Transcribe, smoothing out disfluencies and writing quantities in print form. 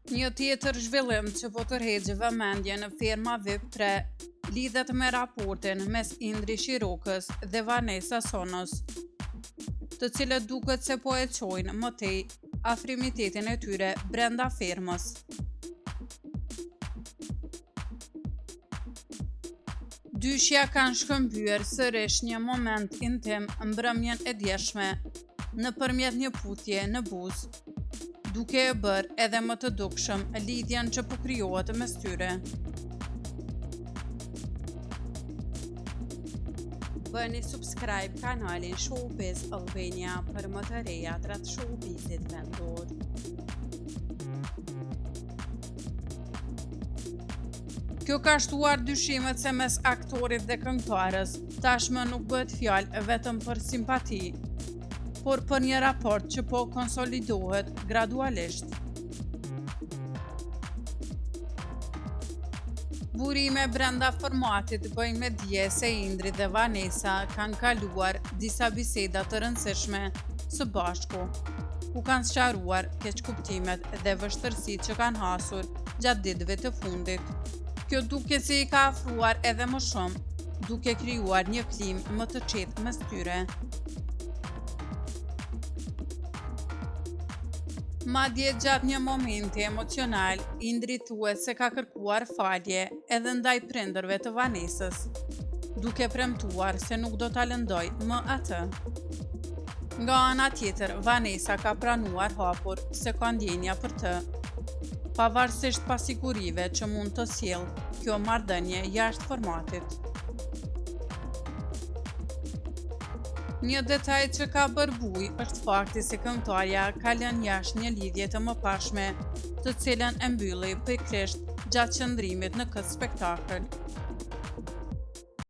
Një tjetër zhvillim që po tërheqë vëmendje në firma VIP3 lidhet me raportin mes Indri Shirokës dhe Vanessa Sonos, të cilët duket se po e çojnë më tej afrimitetin e tyre brenda firmës. Dyshja kanë shkëmbyer sërish një moment intim mbrëmjen e djeshme nëpërmjet një putje në buzë, duke e bërë edhe më të dukshëm lidhjen që po krijohet mes tyre. Bëni subscribe kanalin Showbiz Albania për më të rejat rreth showbizit vendor. Kjo ka shtuar dyshimet se mes aktorit dhe këngëtarës tashmë nuk bëhet fjalë vetëm për simpati, por për një raport që po konsolidohet gradualisht. Burime brenda formatit bëjnë me dije se Indri dhe Vanessa kanë kaluar disa biseda të rëndësishme së bashku, ku kanë sqaruar keqkuptimet dhe vështirësitë që kanë hasur gjatë ditëve të fundit. Kjo duket se i ka afruar edhe më shumë, duke krijuar një klimë më të qetë mes tyre. Madje gjatë një momenti emocional, Indri thuhet se ka kërkuar falje edhe ndaj prindërve të Vanessës, duke premtuar se nuk do ta lëndoj më atë. Nga ana tjetër, Vanessa ka pranuar hapur se ka ndjenja për të, pavarësisht pasigurive që mund të sjellë kjo marrëdhënie jashtë formatit. Një detaj që ka bërë bujë është fakti se këngëtarja ka lënë jashtë një lidhje të mëparshme, të cilën e mbylli pikërisht gjatë qëndrimit në këtë spektakël.